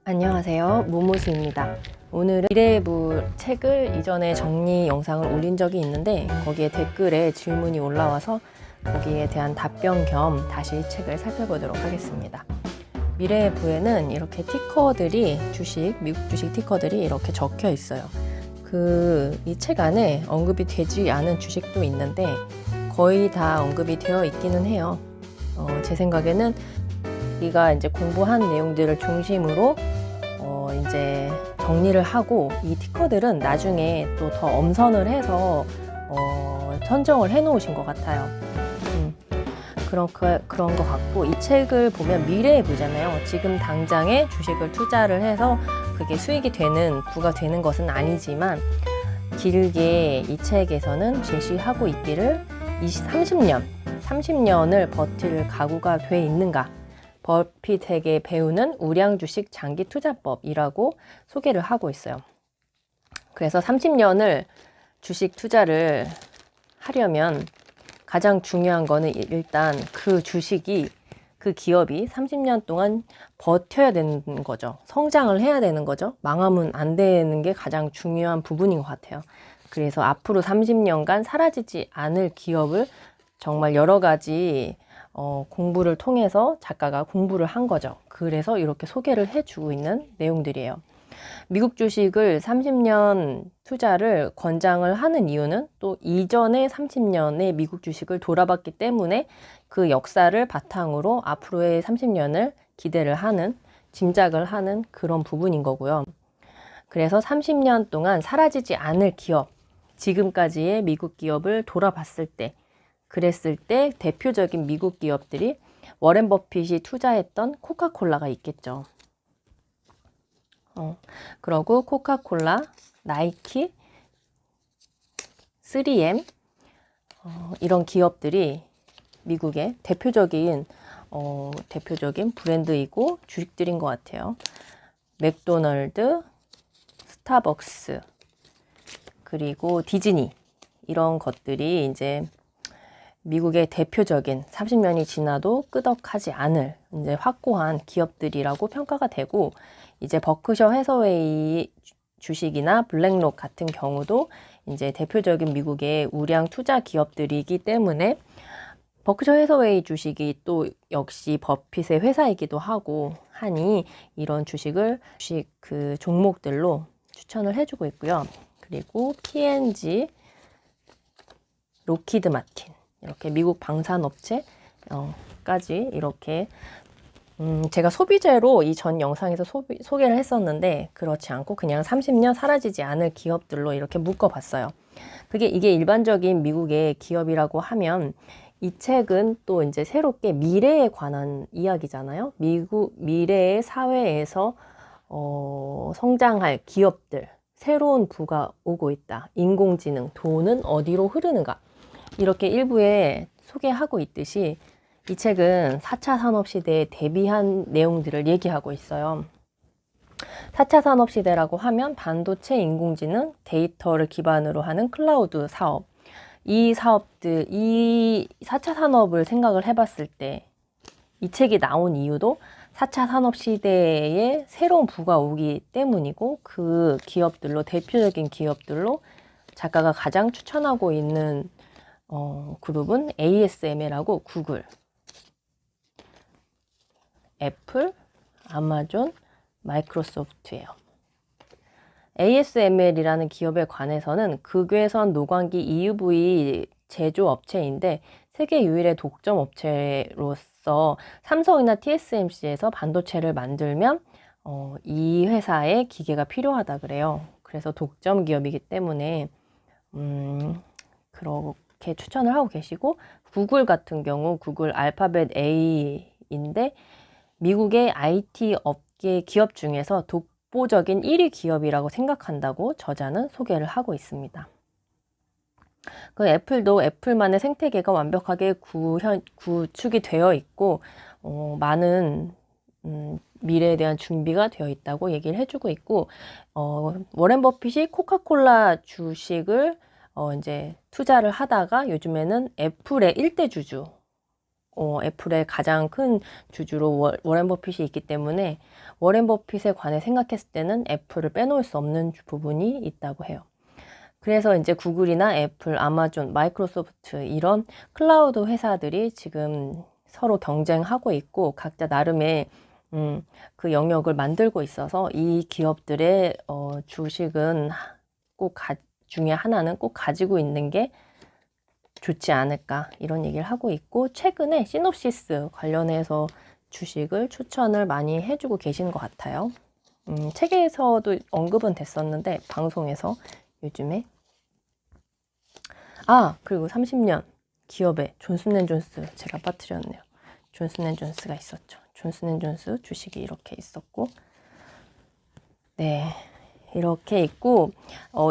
안녕하세요, 모모스입니다. 오늘은 미래부 책을 이전에 정리 영상을 올린 적이 있는데 거기에 댓글에 질문이 올라와서 거기에 대한 답변 겸 다시 책을 살펴보도록 하겠습니다. 미래부에는 이렇게 티커들이 미국 주식 티커들이 이렇게 적혀 있어요. 이 책 안에 언급이 되지 않은 주식도 있는데 거의 다 언급이 되어 있기는 해요. 제 생각에는 우리가 이제 공부한 내용들을 중심으로 이제 정리를 하고 이 티커들은 나중에 또 더 엄선을 해서 선정을 해 놓으신 것 같아요. 그런 것 같고, 이 책을 보면 미래의 부잖아요. 지금 당장에 주식을 투자를 해서 그게 수익이 부가 되는 것은 아니지만 길게 이 책에서는 제시하고 있기를 30년을 버틸 각오가 돼 있는가, 버핏에게 배우는 우량주식 장기투자법이라고 소개를 하고 있어요. 그래서 30년을 주식 투자를 하려면 가장 중요한 거는 일단 그 기업이 30년 동안 버텨야 되는 거죠. 성장을 해야 되는 거죠. 망하면 안 되는 게 가장 중요한 부분인 것 같아요. 그래서 앞으로 30년간 사라지지 않을 기업을 정말 여러 가지 공부를 통해서 작가가 공부를 한 거죠. 그래서 이렇게 소개를 해주고 있는 내용들이에요. 미국 주식을 30년 투자를 권장을 하는 이유는 또 이전의 30년의 미국 주식을 돌아봤기 때문에 그 역사를 바탕으로 앞으로의 30년을 짐작을 하는 그런 부분인 거고요. 그래서 30년 동안 사라지지 않을 기업, 지금까지의 미국 기업을 돌아봤을 때, 그랬을 때 대표적인 미국 기업들이 워렌 버핏이 투자했던 코카콜라가 있겠죠. 그러고 코카콜라, 나이키, 3M 이런 기업들이 미국의 대표적인 브랜드이고 주식들인 것 같아요. 맥도널드, 스타벅스, 그리고 디즈니, 이런 것들이 이제 미국의 대표적인 30년이 지나도 끄덕하지 않을 이제 확고한 기업들이라고 평가가 되고, 이제 버크셔 해서웨이 주식이나 블랙록 같은 경우도 이제 대표적인 미국의 우량 투자 기업들이기 때문에 버크셔 해서웨이 주식이 또 역시 버핏의 회사이기도 하고 하니 이런 주식 그 종목들로 추천을 해주고 있고요. 그리고 P&G, 로키드 마틴, 이렇게 미국 방산업체까지 이렇게 제가 소비재로 이 전 영상에서 소개를 했었는데 그렇지 않고 그냥 30년 사라지지 않을 기업들로 이렇게 묶어봤어요. 이게 일반적인 미국의 기업이라고 하면 이 책은 또 이제 새롭게 미래에 관한 이야기잖아요. 미래의 사회에서 성장할 기업들, 새로운 부가 오고 있다. 인공지능, 돈은 어디로 흐르는가. 이렇게 일부에 소개하고 있듯이 이 책은 4차 산업시대에 대비한 내용들을 얘기하고 있어요. 4차 산업시대라고 하면 반도체, 인공지능, 데이터를 기반으로 하는 클라우드 사업. 이 4차 산업을 생각을 해봤을 때 이 책이 나온 이유도 4차 산업시대에 새로운 부가 오기 때문이고, 그 기업들로, 대표적인 기업들로 작가가 가장 추천하고 있는 그룹은 ASML하고 구글, 애플, 아마존, 마이크로소프트예요. ASML이라는 기업에 관해서는 극외선 노광기 EUV 제조업체인데 세계 유일의 독점 업체로서 삼성이나 TSMC에서 반도체를 만들면 이 회사의 기계가 필요하다 그래요. 그래서 독점 기업이기 때문에 그렇게 추천을 하고 계시고, 구글 같은 경우 구글 알파벳 A인데 미국의 IT 업계 기업 중에서 독보적인 1위 기업이라고 생각한다고 저자는 소개를 하고 있습니다. 그 애플도 애플만의 생태계가 완벽하게 구축이 되어 있고 많은 미래에 대한 준비가 되어 있다고 얘기를 해주고 있고, 워렌 버핏이 코카콜라 주식을 이제 투자를 하다가 요즘에는 애플의 일대주주 애플의 가장 큰 주주로 워렌 버핏이 있기 때문에 워렌 버핏에 관해 생각했을 때는 애플을 빼놓을 수 없는 부분이 있다고 해요. 그래서 이제 구글이나 애플, 아마존, 마이크로소프트 이런 클라우드 회사들이 지금 서로 경쟁하고 있고 각자 나름의 그 영역을 만들고 있어서 이 기업들의 주식은 중에 하나는 꼭 가지고 있는 게 좋지 않을까 이런 얘기를 하고 있고 최근에 시놉시스 관련해서 주식을 추천을 많이 해주고 계신 것 같아요. 책에서도 언급은 됐었는데 방송에서 요즘에 그리고 30년 기업에 존슨앤존스 제가 빠뜨렸네요. 존슨앤존스가 있었죠. 존슨앤존스 주식이 이렇게 있었고 네 이렇게 있고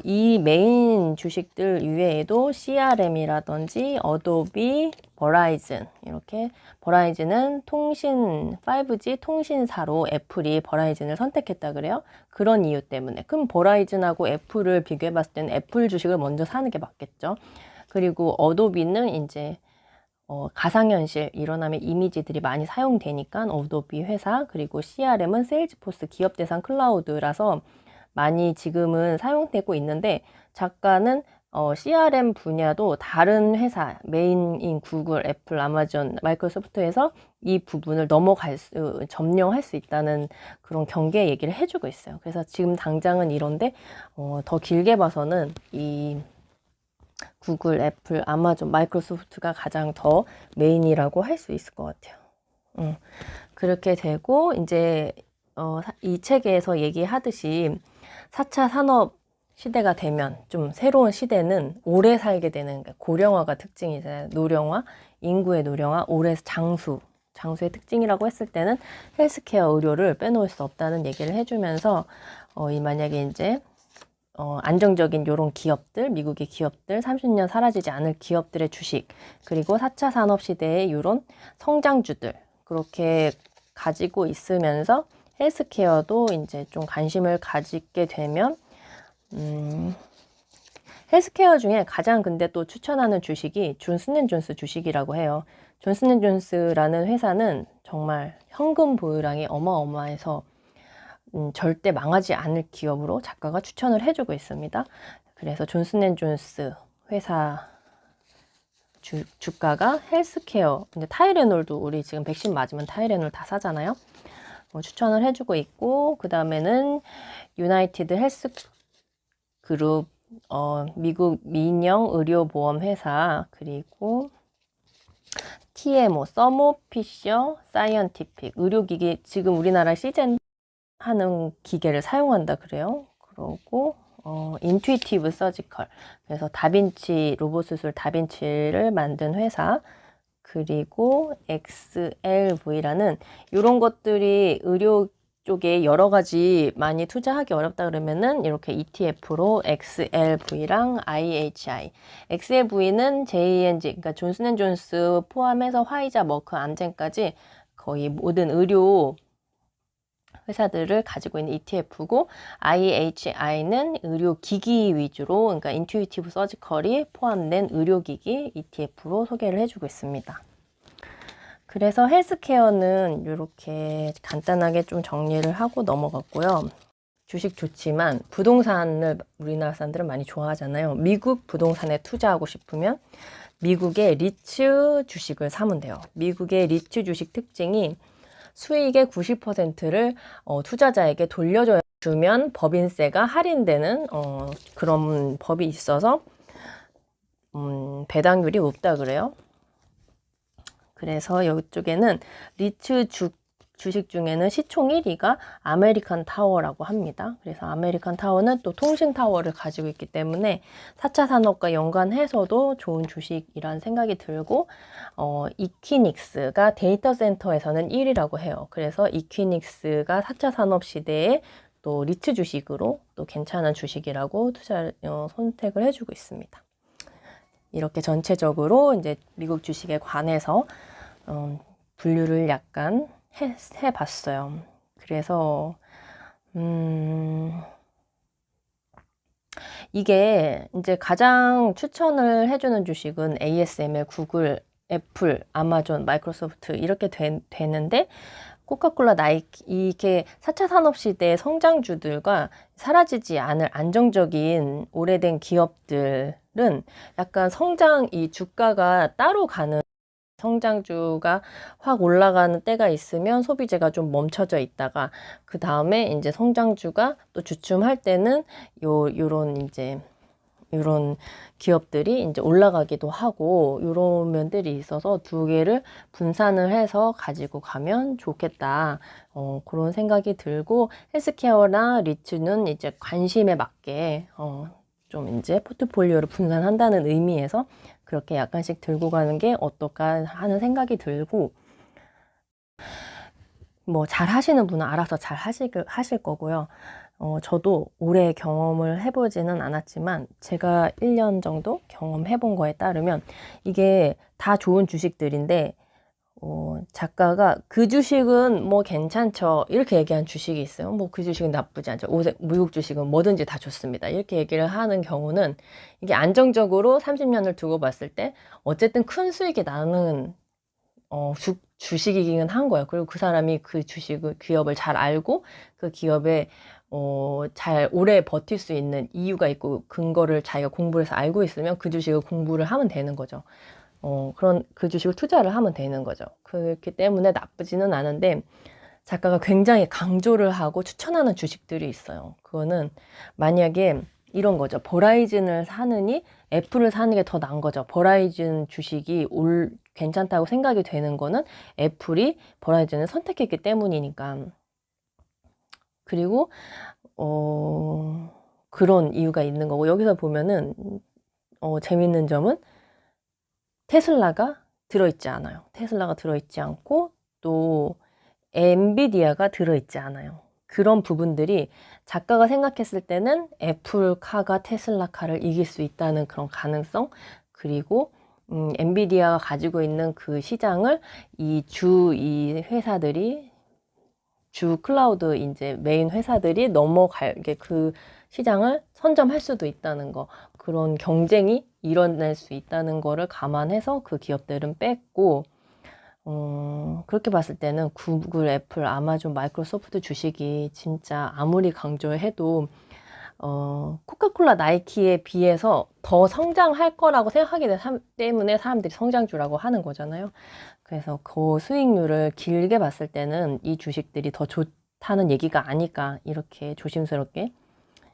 이 메인 주식들 이외에도 CRM이라든지 어도비, 버라이즌 이렇게 버라이즌은 5G 통신사로 애플이 버라이즌을 선택했다 그래요. 그런 이유 때문에 그럼 버라이즌하고 애플을 비교해 봤을 때는 애플 주식을 먼저 사는 게 맞겠죠. 그리고 어도비는 이제 가상현실 일어나면 이미지들이 많이 사용되니까 어도비 회사 그리고 CRM은 세일즈포스 기업 대상 클라우드라서 많이 지금은 사용되고 있는데 작가는 CRM 분야도 다른 회사 메인인 구글, 애플, 아마존, 마이크로소프트에서 이 부분을 점령할 수 있다는 그런 경계 얘기를 해주고 있어요. 그래서 지금 당장은 이런데 더 길게 봐서는 이 구글, 애플, 아마존, 마이크로소프트가 가장 더 메인이라고 할 수 있을 것 같아요. 그렇게 되고 이제 이 책에서 얘기하듯이 4차 산업 시대가 되면 좀 새로운 시대는 오래 살게 되는 고령화가 특징이잖아요. 노령화, 인구의 노령화, 오래 장수의 특징이라고 했을 때는 헬스케어 의료를 빼놓을 수 없다는 얘기를 해주면서 만약에 이제 안정적인 요런 기업들, 미국의 기업들, 30년 사라지지 않을 기업들의 주식, 그리고 4차 산업 시대의 요런 성장주들 그렇게 가지고 있으면서 헬스케어도 이제 좀 관심을 가지게 되면 헬스케어 중에 가장 근데 또 추천하는 주식이 존슨앤존스 주식이라고 해요. 존슨앤존스라는 회사는 정말 현금 보유량이 어마어마해서 절대 망하지 않을 기업으로 작가가 추천을 해주고 있습니다. 그래서 존슨앤존스 회사 주가가 헬스케어, 이제 타이레놀도 우리 지금 백신 맞으면 타이레놀 다 사잖아요. 추천을 해주고 있고 그 다음에는 유나이티드 헬스 그룹 미국 민영 의료보험 회사 그리고 TMO 서모 피셔 사이언티픽 의료기기 지금 우리나라 시젠 하는 기계를 사용한다 그래요. 그러고 인투이티브 서지컬 그래서 다빈치 로봇 수술 다빈치를 만든 회사 그리고 XLV라는 이런 것들이 의료 쪽에 여러 가지 많이 투자하기 어렵다 그러면은 이렇게 ETF로 XLV랑 IHI. XLV는 J&J, 그러니까 존슨앤존스 포함해서 화이자, 머크, 암젠까지 거의 모든 의료 회사들을 가지고 있는 ETF고 IHI는 의료기기 위주로 그러니까 인투이티브 서지컬이 포함된 의료기기 ETF로 소개를 해주고 있습니다. 그래서 헬스케어는 이렇게 간단하게 좀 정리를 하고 넘어갔고요. 주식 좋지만 부동산을 우리나라 사람들은 많이 좋아하잖아요. 미국 부동산에 투자하고 싶으면 미국의 리츠 주식을 사면 돼요. 미국의 리츠 주식 특징이 수익의 90%를 투자자에게 돌려주면 법인세가 할인되는 그런 법이 있어서 배당률이 높다 그래요. 그래서 이쪽에는 리츠 주식 중에는 시총 1위가 아메리칸 타워라고 합니다. 그래서 아메리칸 타워는 또 통신 타워를 가지고 있기 때문에 4차 산업과 연관해서도 좋은 주식이란 생각이 들고 이퀴닉스가 데이터 센터에서는 1위라고 해요. 그래서 이퀴닉스가 4차 산업 시대에 또 리츠 주식으로 또 괜찮은 주식이라고 선택을 해주고 있습니다. 이렇게 전체적으로 이제 미국 주식에 관해서 분류를 약간 해봤어요. 그래서 이게 이제 가장 추천을 해주는 주식은 ASML, 구글, 애플, 아마존, 마이크로소프트 이렇게 되는데 코카콜라, 나이키 이게 4차 산업시대의 성장주들과 사라지지 않을 안정적인 오래된 기업들은 약간 이 주가가 따로 가는 성장주가 확 올라가는 때가 있으면 소비재가 좀 멈춰져 있다가 그 다음에 이제 성장주가 또 주춤할 때는 요런 기업들이 이제 올라가기도 하고 요런 면들이 있어서 두 개를 분산을 해서 가지고 가면 좋겠다. 그런 생각이 들고 헬스케어나 리츠는 이제 관심에 맞게 좀 이제 포트폴리오를 분산한다는 의미에서 그렇게 약간씩 들고 가는 게 어떨까 하는 생각이 들고 뭐 잘 하시는 분은 알아서 잘 하실 거고요. 저도 오래 경험을 해보지는 않았지만 제가 1년 정도 경험해 본 거에 따르면 이게 다 좋은 주식들인데 작가가 그 주식은 뭐 괜찮죠 이렇게 얘기한 주식이 있어요. 뭐 그 주식은 나쁘지 않죠. 미국 주식은 뭐든지 다 좋습니다 이렇게 얘기를 하는 경우는 이게 안정적으로 30년을 두고 봤을 때 어쨌든 큰 수익이 나는 주식이기는 한 거예요. 그리고 그 사람이 그 기업을 잘 알고 그 기업에 잘 오래 버틸 수 있는 이유가 있고 근거를 자기가 공부를 해서 알고 있으면 그 주식을 공부를 하면 되는 거죠. 그 주식을 투자를 하면 되는 거죠. 그렇기 때문에 나쁘지는 않은데 작가가 굉장히 강조를 하고 추천하는 주식들이 있어요. 그거는 만약에 이런 거죠. 버라이즌을 사느니 애플을 사는 게 더 나은 거죠. 버라이즌 주식이 괜찮다고 생각이 되는 거는 애플이 버라이즌을 선택했기 때문이니까. 그리고 그런 이유가 있는 거고 여기서 보면은 재밌는 점은 테슬라가 들어있지 않아요. 테슬라가 들어있지 않고 또 엔비디아가 들어있지 않아요. 그런 부분들이 작가가 생각했을 때는 애플카가 테슬라카를 이길 수 있다는 그런 가능성 그리고 엔비디아가 가지고 있는 그 시장을 이 회사들이 주 클라우드 이제 메인 회사들이 그 시장을 선점할 수도 있다는 거 그런 경쟁이 일어날 수 있다는 거를 감안해서 그 기업들은 뺐고 그렇게 봤을 때는 구글, 애플, 아마존, 마이크로소프트 주식이 진짜 아무리 강조해도 코카콜라, 나이키에 비해서 더 성장할 거라고 생각하기 때문에 사람들이 성장주라고 하는 거잖아요. 그래서 그 수익률을 길게 봤을 때는 이 주식들이 더 좋다는 얘기가 아닐까 이렇게 조심스럽게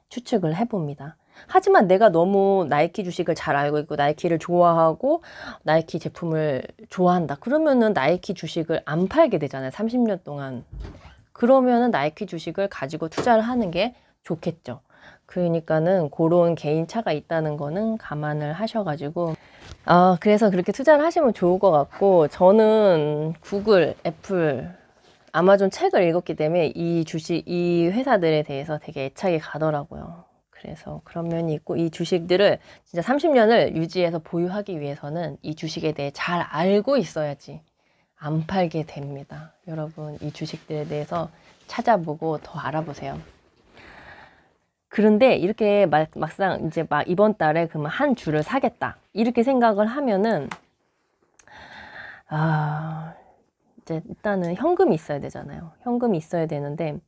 추측을 해봅니다. 하지만 내가 너무 나이키 주식을 잘 알고 있고 나이키를 좋아하고 나이키 제품을 좋아한다. 그러면은 나이키 주식을 안 팔게 되잖아요. 30년 동안. 그러면은 나이키 주식을 가지고 투자를 하는 게 좋겠죠. 그러니까는 그런 개인차가 있다는 거는 감안을 하셔가지고 그래서 그렇게 투자를 하시면 좋을 것 같고 저는 구글, 애플, 아마존 책을 읽었기 때문에 이 회사들에 대해서 되게 애착이 가더라고요. 그래서 그런 면이 있고 이 주식들을 진짜 30년을 유지해서 보유하기 위해서는 이 주식에 대해 잘 알고 있어야지 안 팔게 됩니다. 여러분 이 주식들에 대해서 찾아보고 더 알아보세요. 그런데 이렇게 막상 이제 막 이번 달에 그러면 한 주를 사겠다 이렇게 생각을 하면은 이제 일단은 현금이 있어야 되잖아요. 현금이 있어야 되는데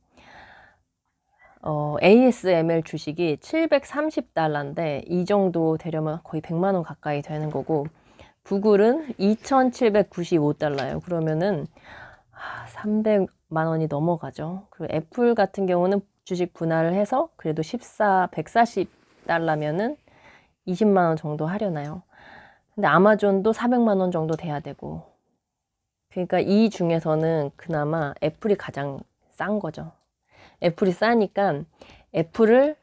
ASML 주식이 730달러인데 이 정도 되려면 거의 100만 원 가까이 되는 거고 구글은 2795달러예요. 그러면은 300만 원이 넘어가죠. 그리고 애플 같은 경우는 주식 분할을 해서 그래도 140달러면은 20만 원 정도 하려나요. 근데 아마존도 400만 원 정도 돼야 되고 그러니까 이 중에서는 그나마 애플이 가장 싼 거죠. 애플이 싸니까 애플을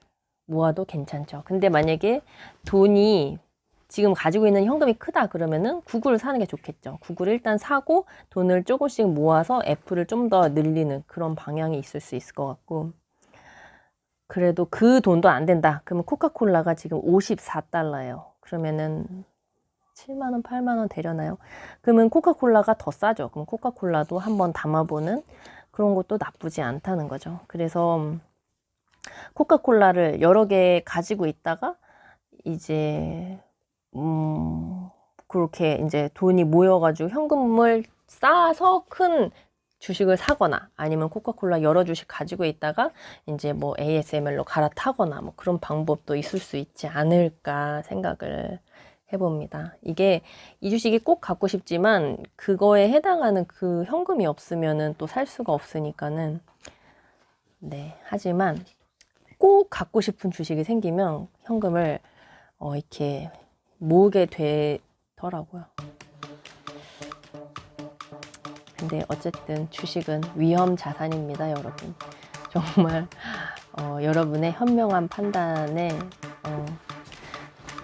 모아도 괜찮죠. 근데 만약에 돈이 지금 가지고 있는 현금이 크다 그러면은 구글을 사는 게 좋겠죠. 구글을 일단 사고 돈을 조금씩 모아서 애플을 좀 더 늘리는 그런 방향이 있을 수 있을 것 같고 그래도 그 돈도 안 된다. 그러면 코카콜라가 지금 54달러예요. 그러면은 7만 원, 8만 원 되려나요? 그러면 코카콜라가 더 싸죠. 그럼 코카콜라도 한번 담아보는 그런 것도 나쁘지 않다는 거죠. 그래서 코카콜라를 여러 개 가지고 있다가 이제 그렇게 이제 돈이 모여가지고 현금을 쌓아서 큰 주식을 사거나 아니면 코카콜라 여러 주식 가지고 있다가 이제 뭐 ASMR로 갈아타거나 뭐 그런 방법도 있을 수 있지 않을까 생각을 해봅니다. 이게 이 주식이 꼭 갖고 싶지만 그거에 해당하는 그 현금이 없으면은 또 살 수가 없으니까는 네. 하지만 꼭 갖고 싶은 주식이 생기면 현금을 이렇게 모으게 되더라고요. 근데 어쨌든 주식은 위험 자산입니다, 여러분. 정말 여러분의 현명한 판단에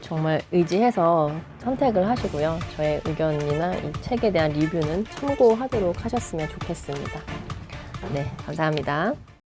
정말 의지해서 선택을 하시고요. 저의 의견이나 이 책에 대한 리뷰는 참고하도록 하셨으면 좋겠습니다. 네, 감사합니다.